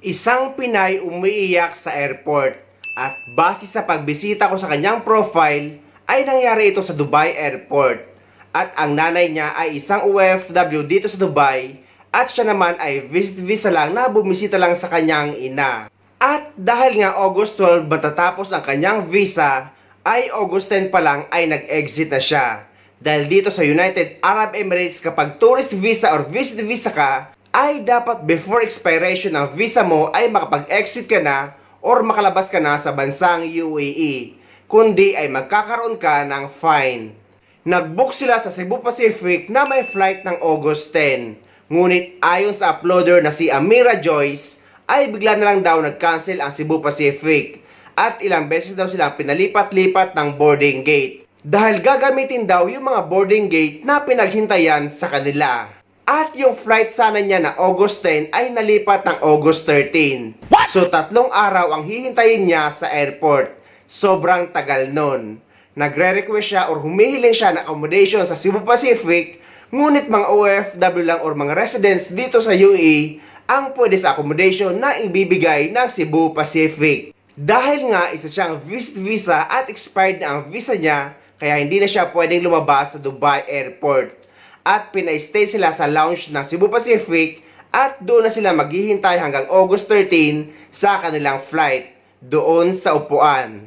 Isang Pinay umiiyak sa airport at base sa pagbisita ko sa kanyang profile ay nangyari ito sa Dubai Airport at ang nanay niya ay isang OFW dito sa Dubai at siya naman ay visit visa lang na bumisita lang sa kanyang ina. At dahil nga August 12 matatapos ang kanyang visa ay August 10 pa lang ay nag-exit na siya. Dahil dito sa United Arab Emirates kapag tourist visa or visit visa ka ay dapat before expiration ng visa mo ay makapag-exit ka na or makalabas ka na sa bansang UAE. Kundi ay magkakaroon ka ng fine. Nag-book sila sa Cebu Pacific na may flight ng August 10. Ngunit ayon sa uploader na si Amira Joyce ay bigla na lang daw nag-cancel ang Cebu Pacific at ilang beses daw silang pinalipat-lipat ng boarding gate. Dahil gagamitin daw yung mga boarding gate na pinaghintayan sa kanila. At yung flight sana niya na August 10 ay nalipat ng August 13. What? So 3 araw ang hihintayin niya sa airport. Sobrang tagal nun. Nagre-request siya or humihiling siya ng accommodation sa Cebu Pacific, ngunit mga OFW lang or mga residents dito sa UAE ang pwede sa accommodation na ibibigay ng Cebu Pacific. Dahil nga isa siyang visit visa at expired na ang visa niya, kaya hindi na siya pwedeng lumabas sa Dubai Airport. At pinay-stay sila sa lounge ng Cebu Pacific at doon na sila maghihintay hanggang August 13 sa kanilang flight doon sa upuan.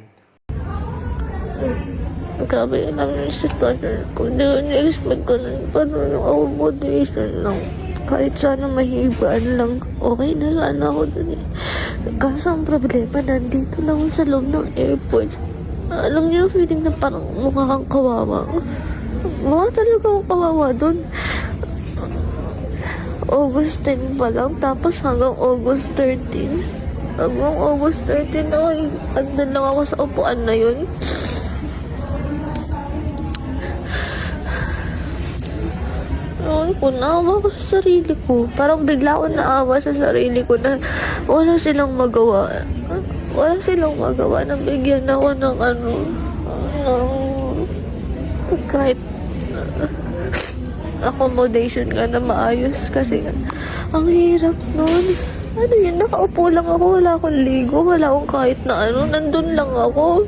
Grabe lang yung sitwasyon ko. Hindi ko na-expect ko na parang accommodation lang. Kahit sana mahibaan lang, okay na sana ako dun eh. Kaso ang problema, nandito lang ako sa loob ng airport. Alam niyo yung feeling na parang mukha kang kawawa. Mukha talaga akong kawawa dun. August 10 pa lang, tapos hanggang August 13. Hanggang August 13 ako, andun lang ako sa upuan na yun. Noon ko, naawa ko sa sarili ko. Parang bigla ko naawa sa sarili ko na wala silang magawa. Wala silang magawa na bigyan ako ng kahit accommodation nga na maayos kasi ang hirap nun. Ano yun, nakaupo lang ako, wala akong ligo, wala akong kahit na nandun lang ako.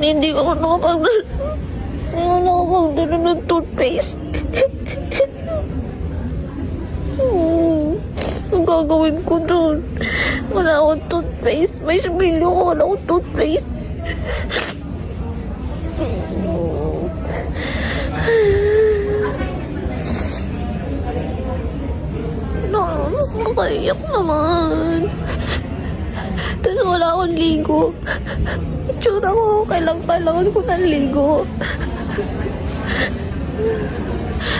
Hindi ako wala akong dala ng toothpaste. Ang gagawin ko doon? Wala akong toothpaste. May similyo ko, wala akong toothpaste. Nakaiyak naman. Tapos wala akong ligo. Itsura ko, kailangan ko ng ligo.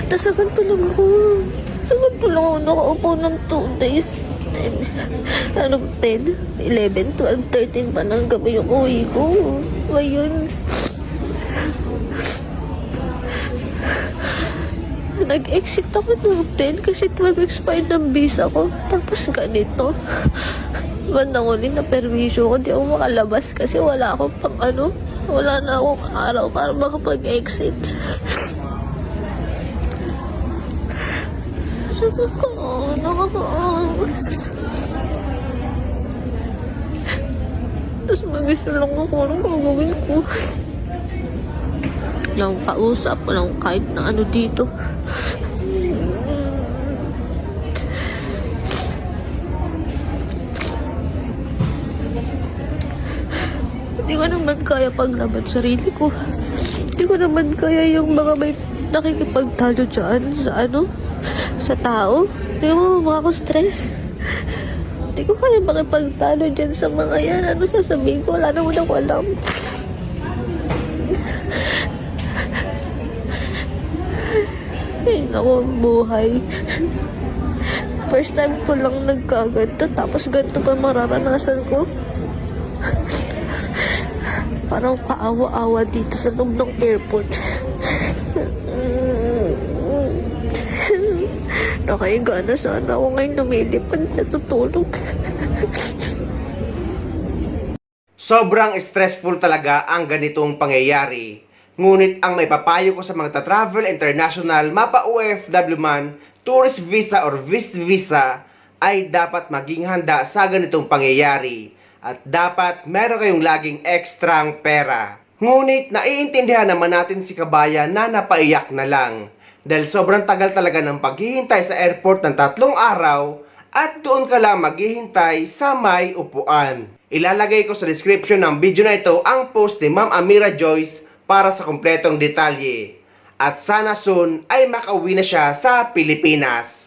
Tapos sa ganito lang ako. Nakaupo ng 2 days. 10, 11, 12, 13 pa ng gabi yung uwi ko. Ngayon, nag-exit ako ng 10 kasi 12 expired ng visa ko. Tapos ganito. Bandang uli na perwisyo ko, di ako makalabas kasi wala akong wala na akong araw para makapag-exit. Tapos mag-gusto lang ako anong gagawin ko. Lang kausap, walang kahit na dito. Hindi ko naman kaya paglaban sarili ko. Hindi ko naman kaya yung mga may nakikipagtalo dyan sa tao. Hindi mo mga ko stress. Hindi ko kaya makipagtalo dyan sa mga yan. Ano sasabihin ko? Wala naman ako alam. Ay, naku, buhay. First time ko lang nagkaganto, tapos ganito pa mararanasan ko. Parang kaawa-awa dito sa loob ng airport. Nakahiga na sana ako ngayon lumilipad, natutulog. Sobrang stressful talaga ang ganitong pangyayari. Ngunit ang may papayo ko sa mga travel international, mapa OFW man, tourist visa or visit visa, ay dapat maging handa sa ganitong pangyayari at dapat meron kayong laging ekstrang pera. Ngunit naiintindihan naman natin si kabayan na napaiyak na lang dahil sobrang tagal talaga ng paghihintay sa airport ng 3 araw at doon ka lang maghihintay sa may upuan. Ilalagay ko sa description ng video na ito ang post ni Ma'am Amira Joyce para sa kumpletong detalye. At sana soon ay makauwi na siya sa Pilipinas.